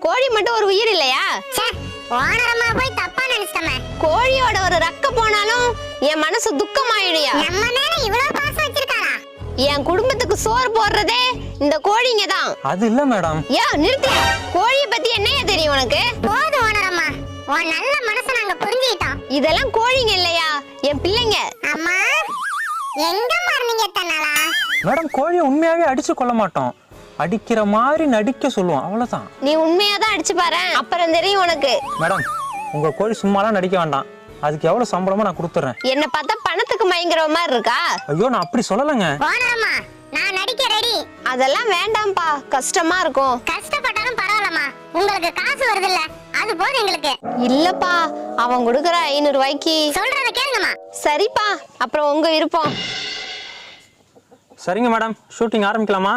கோழி மட்டும் ஒரு உயிர் இல்லையா? ஓனரமா போய் தப்பா நினைச்சிட்டமே. கோழியோட ஒரு ரக்க போனாலும் என் மனசு துக்கமாயிடுயா. நம்ம மேல இவ்வளவு பாசம் வச்சிருக்காரா? என் குடும்பத்துக்கு சோறு போடுறதே இந்த கோழிங்க தான். அது இல்ல மேடம். நிறுத்தியா. கோழியை பத்தி என்னையா தெரியும் உனக்கு? போது ஓனரம்மா, உன் நல்ல மனசை நாங்க புரிஞ்சுக்கிட்டோம். இதெல்லாம் கோழிங்க இல்லையா, என் பிள்ளைங்க. அம்மா எங்க மார்னிங்க தன்னாலா? மேடம் கோழியை உண்மையாவே அடிச்சு கொள்ள மாட்டோம், அடிக்கிற மாதிரி நடிக்க சொல்லுவோம், அவ்வளவுதான். நீ உண்மையா தான் அடிச்சு பாரு, அப்புறம் தெரியும் உனக்கு. மேடம் உங்க கோழி சும்மாலாம் நடிக்க வேண்டாம், அதுக்கு எவ்வளவு சம்பளமா நான் கொடுத்துறேன். என்ன பார்த்தா பணத்துக்கு மயங்குற மாதிரி இருக்கா? ஐயோ நான் அப்படி சொல்லலங்க. ஓனரம்மா நான் நடிக்க ரெடி. அதெல்லாம் வேண்டாம்பா, கஷ்டமா இருக்கும். கஷ்டப்பட்டாலும் பரவாயில்லம்மா, உங்களுக்கு காசு வருது இல்ல, அது போதும் எங்களுக்கு. இல்லப்பா, அவன் கொடுக்கற 500 ரூபாய்க்கு. சொல்றத கேளுங்கம்மா. சரிப்பா, அப்புறம் உங்க விருப்பம். சரிங்க மேடம், ஷூட்டிங் ஆரம்பிக்கலாமா?